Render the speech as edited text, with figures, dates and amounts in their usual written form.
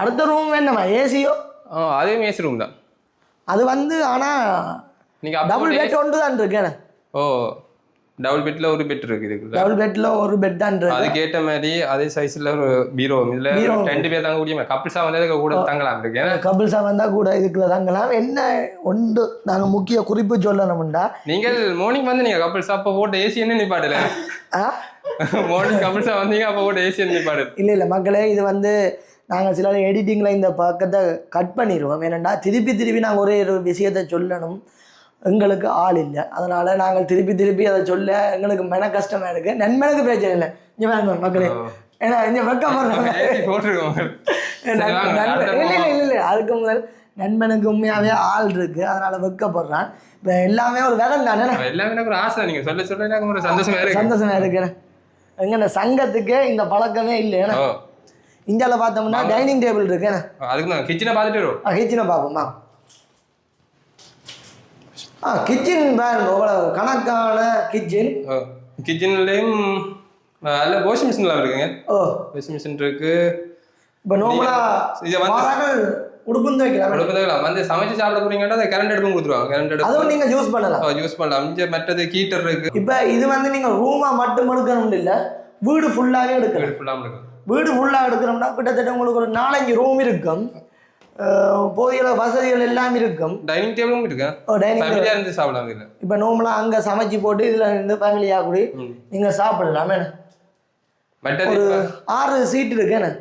அடுத்த ரூம் என்னம்மா ஏசியோ? அதே ஏசி ரூம் தான் அது வந்து ஆனால் நீங்கள் டபுள் பெட் ஒன்று தான் இருக்கேன். ஓ டபுள் பெட்டில் ஒரு பெட் இருக்குது இதுக்குள்ள. டபுள் பெட்டில் ஒரு பெட் தான் இருக்கு. அதுக்கு ஏற்ற மாதிரி அதே சைஸில் ஒரு பீரோ இதில் 2 பேர் தாங்க கூடிய கப்பிள்ஸாக வந்து கூட தங்கலாம் இருக்கு. கப்பிள்ஸாக வந்தால் கூட இதுக்குள்ள தங்கலாம். என்ன ஒன்று நாங்கள் முக்கிய குறிப்பு சொல்லணும்டா, நீங்கள் மார்னிங் வந்து நீங்கள் கப்பிள்ஸாக அப்போ போட்டு ஏசி என்ன நிப்பாடல மார்னிங் கப்பிள்ஸாக வந்தீங்க அப்போ போட்டு ஏசி என்ன நிப்பாடு. இல்லை மக்களே, இது வந்து நாங்கள் சில எடிட்டிங்கில் இந்த பக்கத்தை கட் பண்ணிடுவோம். ஏனெண்டா திருப்பி நாங்கள் ஒரே ஒரு விஷயத்தை சொல்லணும், எங்களுக்கு ஆள் இல்லை. அதனால் நாங்கள் திருப்பி அதை சொல்ல எங்களுக்கு மன கஷ்டமாக இருக்குது. நன்மனுக்கு பிரச்சனை இல்லை. இங்கே வேணும் மக்களே, ஏன்னா இங்கே வெக்க போடுறோம். இல்லை அதுக்கு முதல் நண்பனுக்கு உண்மையாகவே ஆள் இருக்குது, அதனால் வெக்கப்படுறான். இப்போ எல்லாமே ஒரு வேதம் தானே, எல்லாமே ஒரு ஆசை. நீங்கள் சொல்ல ஒரு சந்தோஷமாக இருக்கு. எங்க சங்கத்துக்கு இந்த பழக்கமே இல்லை. ஏன்னா இந்தியாவில் பார்த்தோம்னா டைனிங் டேபிள் இருக்கு. அதுக்கு நான் கிச்சனை பார்த்துட்டு வரும். கிச்சனை பார்ப்போம்மா. கிச்சன் பாருங்க, எவ்வளவு கணக்கான கிச்சன். கிச்சன்லேயும் அதில் வாஷிங் மிஷின்லாம் இருக்குங்க. வாஷிங் மிஷின் இருக்கு. இப்போ நார்மலாக உடுப்புந்து வைக்கலாம். வந்து சமைச்சு சாப்பிட போறீங்கன்னா அதை கரண்ட் அடுப்பும் கொடுத்துருவாங்க. கரண்ட் அடுப்பு அதுவும் நீங்கள் யூஸ் பண்ணலாம். இங்கே மற்றது ஹீட்டர் இருக்கு. இப்போ இது வந்து நீங்கள் ரூமாக மட்டும் எடுக்கணும் இல்லை, வீடு ஃபுல்லாகவே எடுக்கணும். வீடு ஃபுல்லாக எடுக்கிறோம்னா கிட்டத்தட்ட உங்களுக்கு ஒரு 4-5 ரூம் இருக்கும், போதிய வசதிகள் எல்லாம் இருக்கும். டைனிங் டேபிளும் இருக்கு. ஃபேமிலியாக இருந்து சாப்பிடலாம். இல்லை இப்போ நார்மலாக அங்கே சமைச்சு போட்டு இதில் இருந்து ஃபேமிலியாக கூட நீங்கள் சாப்பிடலாம். ஒரு 6 சீட் இருக்குண்ணே.